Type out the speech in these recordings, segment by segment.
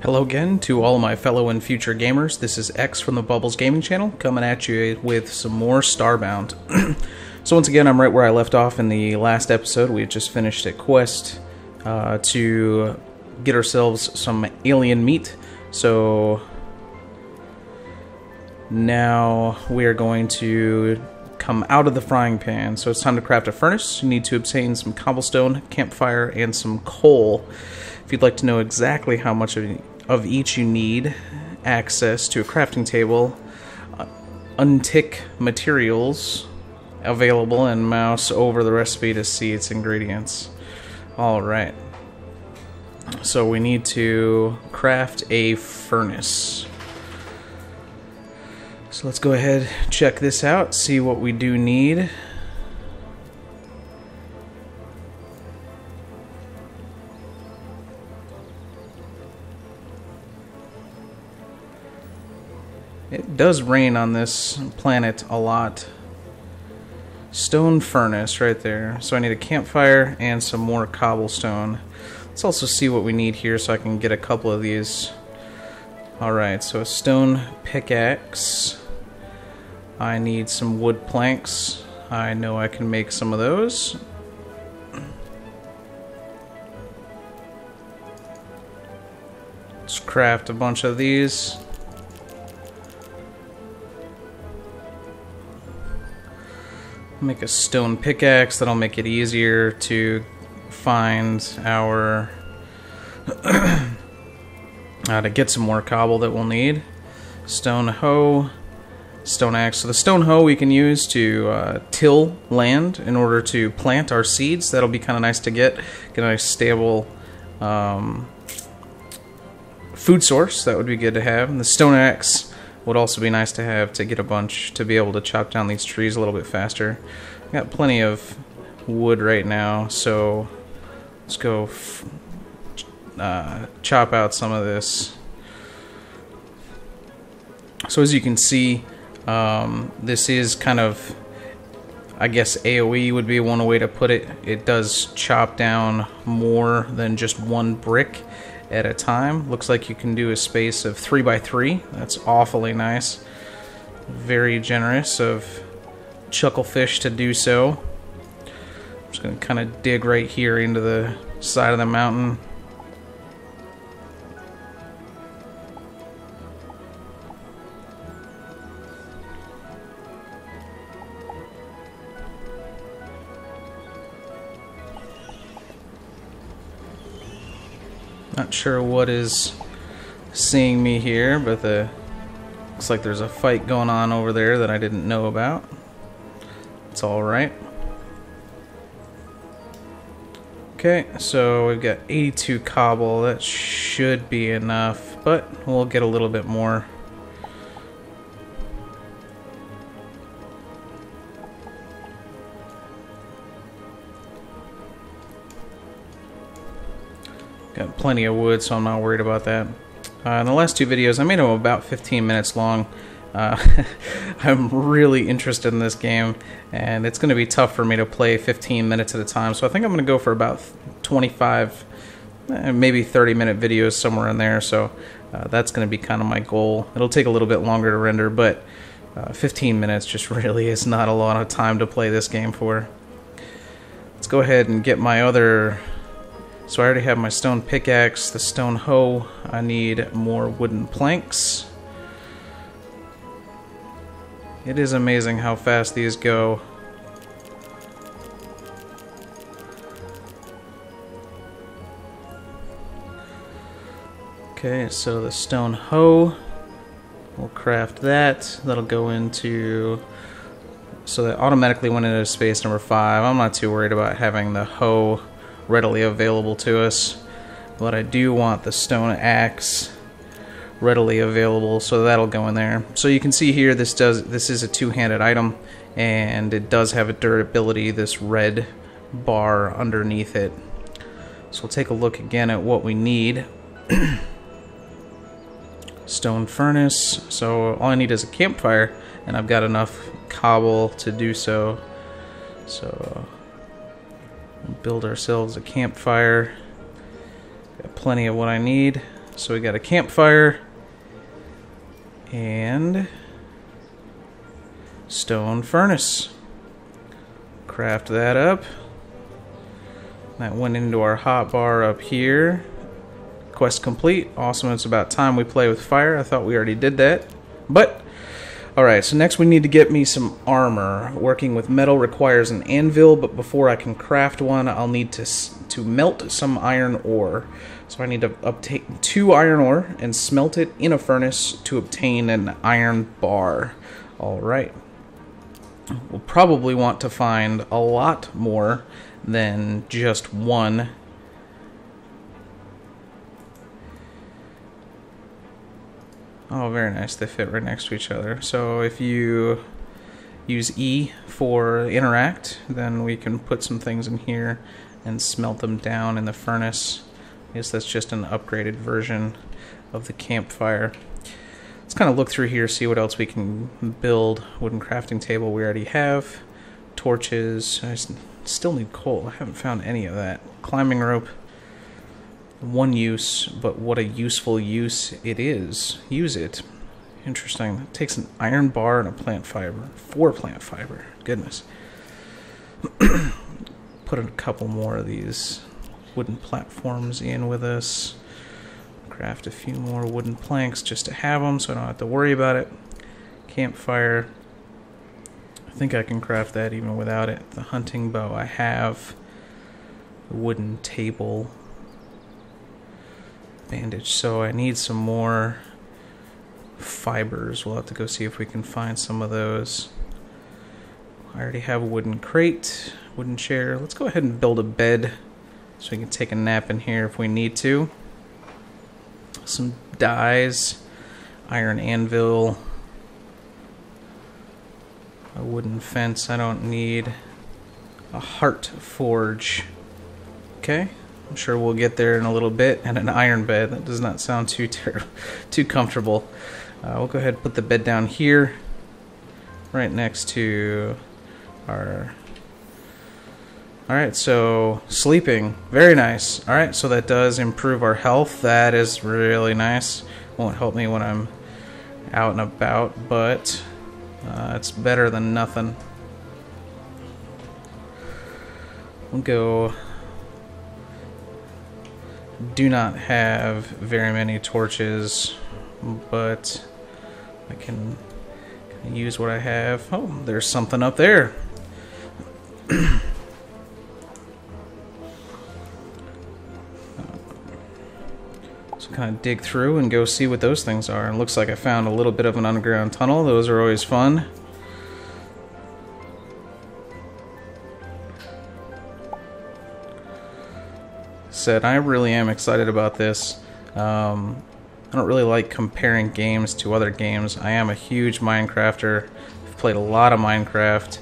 Hello again to all of my fellow and future gamers. This is X from the Bubbles Gaming Channel coming at you with some more Starbound. So once again, I'm right where I left off in the last episode. We had just finished a quest to get ourselves some alien meat. So now we are going to come out of the frying pan. So it's time to craft a furnace. You need to obtain some cobblestone, campfire, and some coal. If you'd like to know exactly how much of each you need access to a crafting table, untick materials available and mouse over the recipe to see its ingredients. Alright, so we need to craft a furnace. So let's go ahead, check this out, see what we do need. It does rain on this planet a lot. Stone furnace right there. So I need a campfire and some more cobblestone. Let's also see what we need here so I can get a couple of these. Alright, so a stone pickaxe. I need some wood planks. I know I can make some of those. Let's craft a bunch of these. Make a stone pickaxe. That'll make it easier to find our to get some more cobble that we'll need. Stone hoe, stone axe. So the stone hoe we can use to till land in order to plant our seeds. That'll be kind of nice to get a nice stable food source. That would be good to have. And the stone axe would also be nice to have to get a bunch to be able to chop down these trees a little bit faster. Got plenty of wood right now, so let's go chop out some of this. So as you can see, this is kind of, I guess AoE would be one way to put it. It does chop down more than just one brick at a time. Looks like you can do a space of 3 by 3. That's awfully nice. Very generous of Chucklefish to do so. I'm just going to kind of dig right here into the side of the mountain. Not sure what is seeing me here, but looks like there's a fight going on over there that I didn't know about. It's alright. Okay, so we've got 82 cobble. That should be enough, but we'll get a little bit more. Got plenty of wood, so I'm not worried about that. In the last two videos, I made them about 15 minutes long. I'm really interested in this game, and it's going to be tough for me to play 15 minutes at a time, so I think I'm going to go for about 25, maybe 30-minute videos somewhere in there, so that's going to be kind of my goal. It'll take a little bit longer to render, but 15 minutes just really is not a lot of time to play this game for. Let's go ahead and get my other... So I already have my stone pickaxe, the stone hoe. I need more wooden planks. It is amazing how fast these go. Okay, so the stone hoe, we'll craft that. That'll go into... So that automatically went into space number 5. I'm not too worried about having the hoe readily available to us, but I do want the stone axe readily available, so that'll go in there. So you can see here this is a two-handed item, and it does have a durability, this red bar underneath it. So we'll take a look again at what we need. Stone furnace, so all I need is a campfire, and I've got enough cobble to do so. So build ourselves a campfire. Got plenty of what I need. So we got a campfire and stone furnace. Craft that up. That went into our hotbar up here. Quest complete. Awesome. It's about time we play with fire. I thought we already did that. But, alright, so next we need to get me some armor. Working with metal requires an anvil, but before I can craft one, I'll need to melt some iron ore. So I need to obtain 2 iron ore and smelt it in a furnace to obtain an iron bar. Alright. We'll probably want to find a lot more than just one. Oh, very nice. They fit right next to each other. So if you use E for interact, then we can put some things in here and smelt them down in the furnace. I guess that's just an upgraded version of the campfire. Let's kind of look through here, see what else we can build. Wooden crafting table we already have. Torches. I still need coal. I haven't found any of that. Climbing rope. One use, but what a useful use it is. Use it. Interesting. It takes an iron bar and a plant fiber. 4 plant fiber. Goodness. Put a couple more of these wooden platforms in with us. Craft a few more wooden planks just to have them so I don't have to worry about it. Campfire. I think I can craft that even without it. The hunting bow I have. The wooden table. Bandage. So I need some more fibers. We'll have to go see if we can find some of those. I already have a wooden crate, wooden chair. Let's go ahead and build a bed so we can take a nap in here if we need to. Some dyes, iron anvil, a wooden fence I don't need, a heart forge. Okay, I'm sure we'll get there in a little bit, and an iron bed. That does not sound too comfortable. We'll go ahead and put the bed down here, right next to our... Alright, so sleeping. Very nice. Alright, so that does improve our health. That is really nice. Won't help me when I'm out and about, but it's better than nothing. We'll go... Do not have very many torches, but I can use what I have. Oh, there's something up there. So kind of dig through and go see what those things are. It looks like I found a little bit of an underground tunnel. Those are always fun. Said I really am excited about this. I don't really like comparing games to other games. I am a huge Minecrafter. I've played a lot of Minecraft.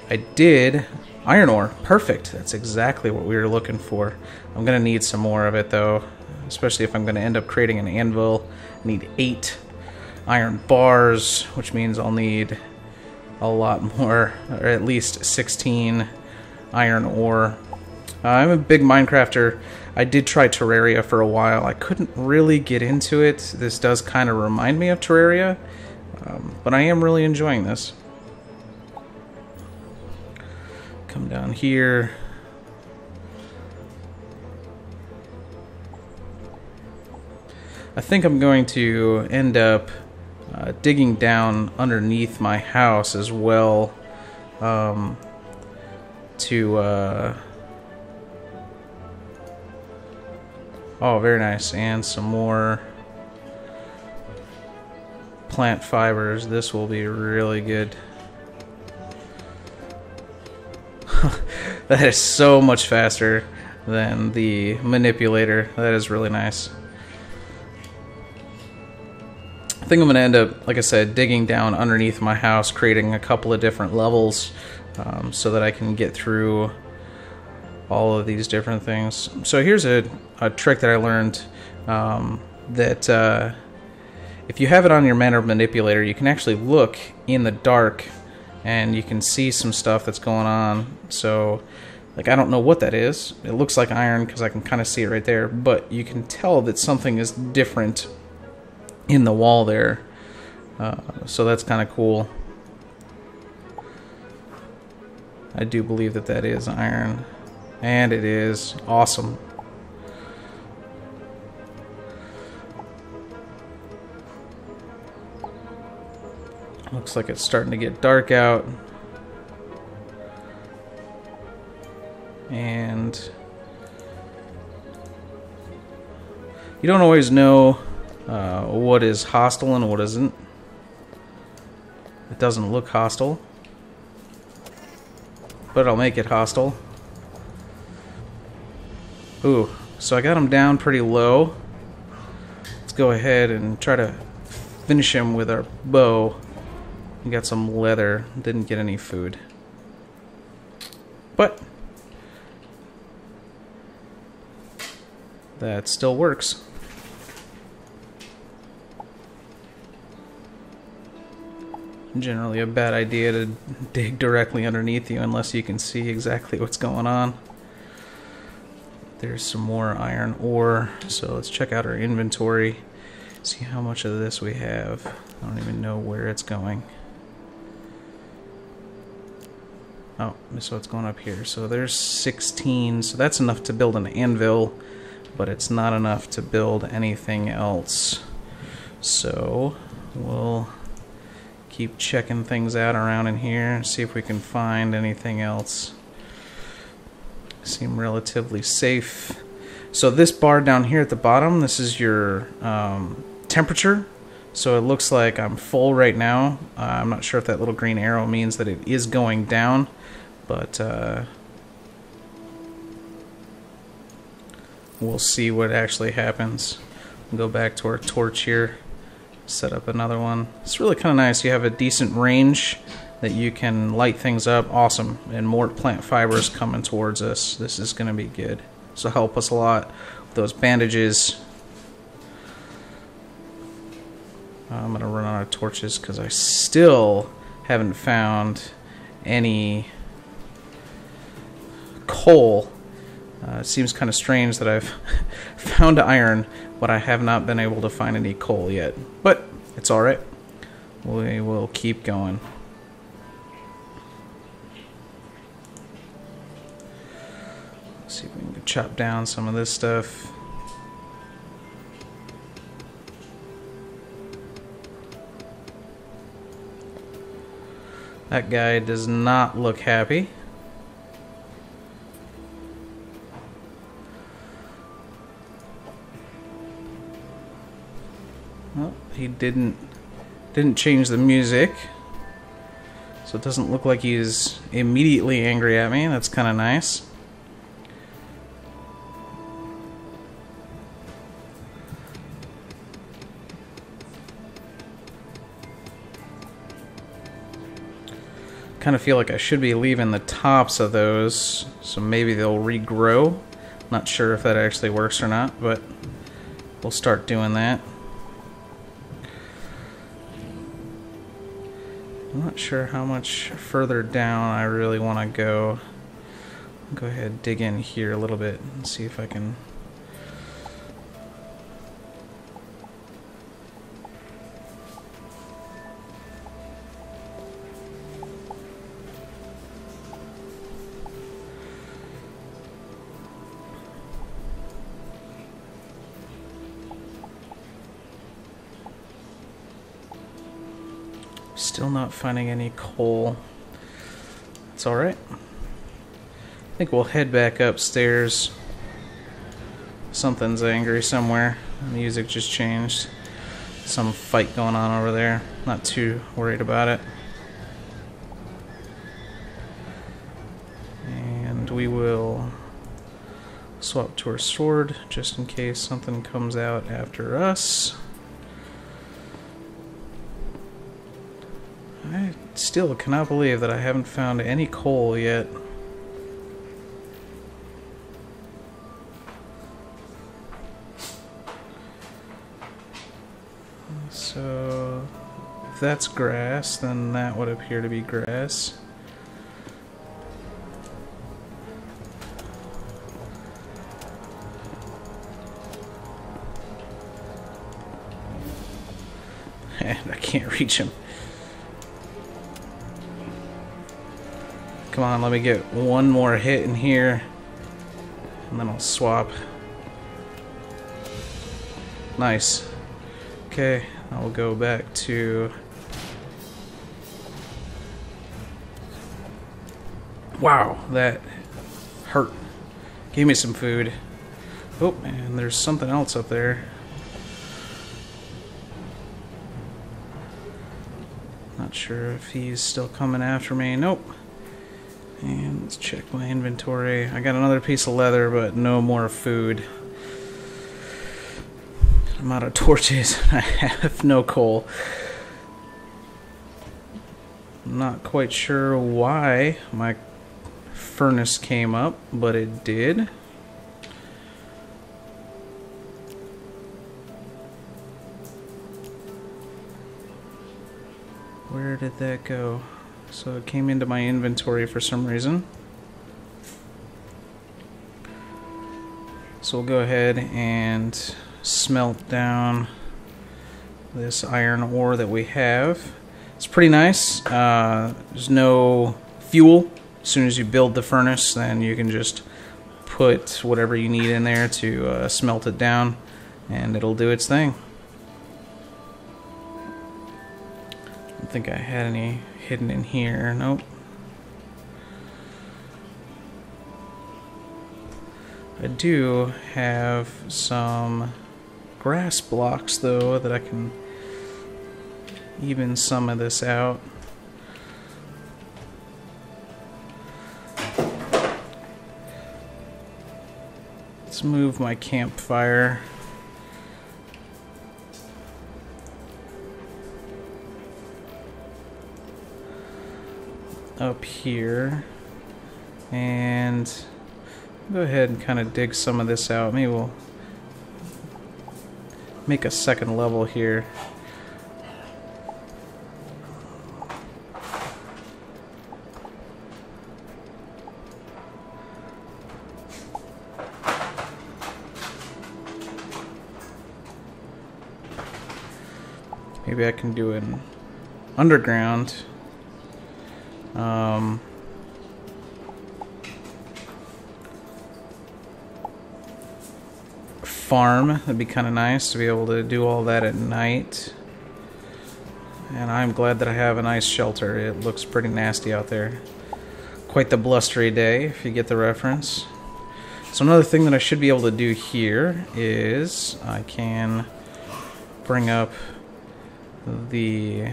I did iron ore. Perfect. That's exactly what we were looking for. I'm gonna need some more of it though, especially if I'm gonna end up creating an anvil. I need 8 iron bars, which means I'll need a lot more, or at least 16 iron ore. I'm a big Minecrafter. I did try Terraria for a while. I couldn't really get into it. This does kind of remind me of Terraria, but I am really enjoying this. Come down here. I think I'm going to end up digging down underneath my house as well oh, very nice. And some more plant fibers. This will be really good. That is so much faster than the manipulator. That is really nice. I think I'm going to end up, like I said, digging down underneath my house, creating a couple of different levels so that I can get through all of these different things. So here's a trick that I learned, that if you have it on your mana manipulator, you can actually look in the dark and you can see some stuff that's going on. So Like, I don't know what that is. It looks like iron because I can kind of see it right there, but you can tell that something is different in the wall there. So that's kind of cool. I do believe that that is iron. And it is awesome. Looks like it's starting to get dark out. And you don't always know what is hostile and what isn't. It doesn't look hostile, but I'll make it hostile. Ooh, so I got him down pretty low. Let's go ahead and try to finish him with our bow. We got some leather, didn't get any food. But that still works. Generally a bad idea to dig directly underneath you unless you can see exactly what's going on. There's some more iron ore, so let's check out our inventory, see how much of this we have. I don't even know where it's going. Oh, so it's going up here. So there's 16, so that's enough to build an anvil, but it's not enough to build anything else. So we'll keep checking things out around in here and see if we can find anything else. Seem relatively safe. So this bar down here at the bottom, this is your temperature. So it looks like I'm full right now. I'm not sure if that little green arrow means that it is going down, but we'll see what actually happens. We'll go back to our torch here, set up another one. It's really kind of nice. You have a decent range that you can light things up. Awesome. And more plant fibers coming towards us. This is going to be good. This will help us a lot with those bandages. I'm going to run out of torches because I still haven't found any coal. It seems kind of strange that I've found iron, but I have not been able to find any coal yet. But it's alright. We will keep going. Let's see if we can chop down some of this stuff. That guy does not look happy. Well, he didn't change the music, so it doesn't look like he's immediately angry at me. That's kind of nice. Kind of feel like I should be leaving the tops of those, so maybe they'll regrow. Not sure if that actually works or not, but we'll start doing that. I'm not sure how much further down I really want to go. Go ahead, dig in here a little bit and see if I can. Still not finding any coal. It's alright. I think we'll head back upstairs. Something's angry somewhere. The music just changed. Some fight going on over there. Not too worried about it. And we will swap to our sword just in case something comes out after us. I still cannot believe that I haven't found any coal yet. So, if that's grass, then that would appear to be grass. and I can't reach him. Come on, let me get one more hit in here, and then I'll swap. Nice. Okay, I'll go back to... Wow, that hurt. Gave me some food. Oh, and there's something else up there. Not sure if he's still coming after me. Nope. And let's check my inventory. I got another piece of leather, but no more food. I'm out of torches. I have no coal. I'm not quite sure why my furnace came up, but it did. Where did that go? So it came into my inventory for some reason. So we'll go ahead and smelt down this iron ore that we have. It's pretty nice. There's no fuel. As soon as you build the furnace, then you can just put whatever you need in there to smelt it down, and it'll do its thing. I don't think I had any hidden in here. Nope. I do have some grass blocks though that I can even some of this out. Let's move my campfire. Up here, and go ahead and kind of dig some of this out. Maybe we'll make a second level here. Maybe I can do an underground. Farm. That'd be kind of nice to be able to do all that at night. And I'm glad that I have a nice shelter. It looks pretty nasty out there. Quite the blustery day, if you get the reference. So another thing that I should be able to do here is I can bring up the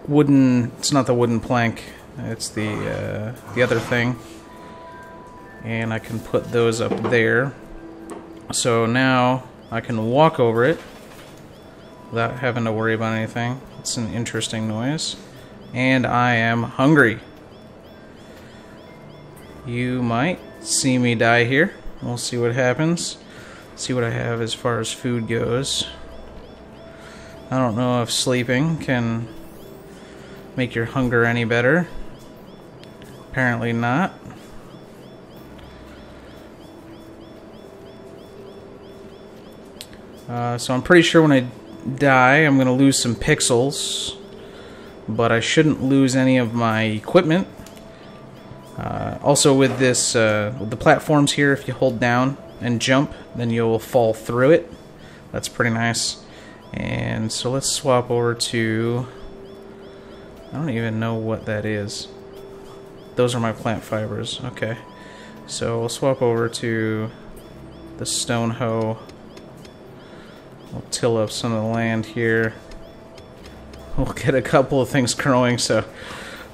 wooden, it's not the wooden plank, it's the other thing, and I can put those up there, so now I can walk over it without having to worry about anything. It's an interesting noise, and I am hungry. You might see me die here. We'll see what happens. See what I have as far as food goes. I don't know if sleeping can make your hunger any better. Apparently not. So I'm pretty sure when I die I'm gonna lose some pixels, but I shouldn't lose any of my equipment. Also with this, with the platforms here, if you hold down and jump, then you'll fall through it. That's pretty nice. And so let's swap over to, I don't even know what that is. Those are my plant fibers. Okay. So we'll swap over to the stone hoe. We'll till up some of the land here. We'll get a couple of things growing, so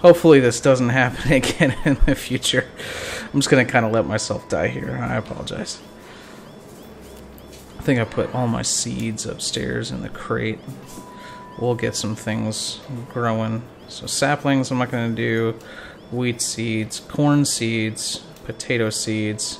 hopefully this doesn't happen again in the future. I'm just going to kind of let myself die here. I apologize. I think I put all my seeds upstairs in the crate. We'll get some things growing. So saplings I'm not going to do. Wheat seeds, corn seeds, potato seeds.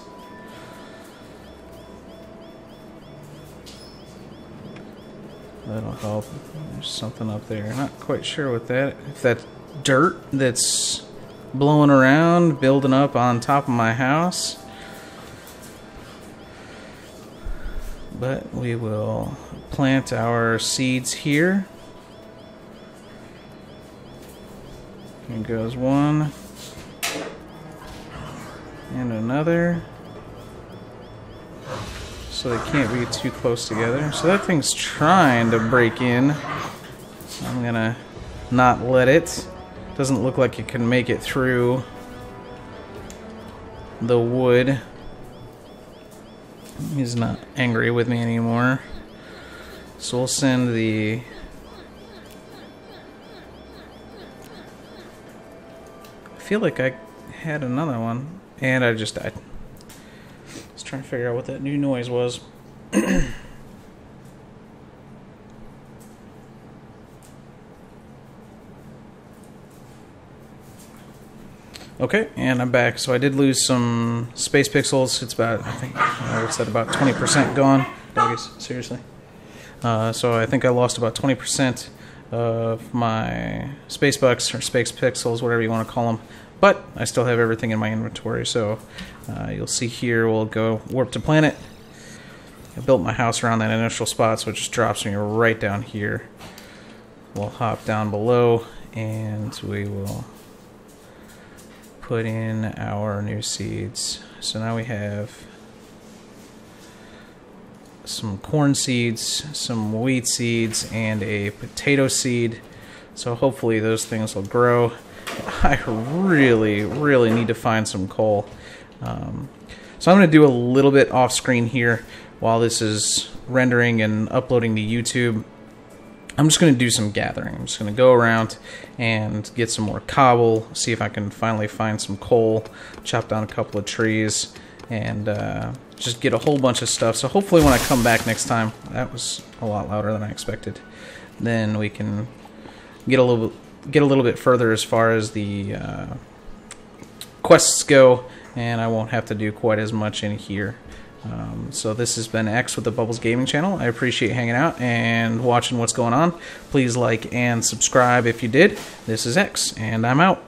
That'll help. There's something up there. Not quite sure what that... If that's dirt that's blowing around, building up on top of my house. But we will plant our seeds here. Here goes one. And another. So they can't be too close together. So that thing's trying to break in. So I'm gonna not let it. Doesn't look like it can make it through the wood. He's not angry with me anymore. So we'll send the... I feel like I had another one. And I just died. Let's try and figure out what that new noise was. Okay, and I'm back. So I did lose some space pixels. It's about, I think, what's that, about 20% gone. Doggies, seriously. So I think I lost about 20% of my space bucks, or space pixels, whatever you want to call them. But I still have everything in my inventory, so you'll see here we'll go warp to planet. I built my house around that initial spot, so it just drops me right down here. We'll hop down below, and we will put in our new seeds. So now we have some corn seeds, some wheat seeds, and a potato seed. So hopefully those things will grow. I really need to find some coal. So I'm going to do a little bit off screen here while this is rendering and uploading to YouTube. I'm just going to do some gathering. I'm just going to go around and get some more cobble, see if I can finally find some coal, chop down a couple of trees, and just get a whole bunch of stuff. So hopefully when I come back next time, that was a lot louder than I expected, then we can get a little bit further as far as the quests go, and I won't have to do quite as much in here. So this has been X with the Bubbles Gaming Channel. I appreciate hanging out and watching what's going on. Please like and subscribe if you did. This is X, and I'm out.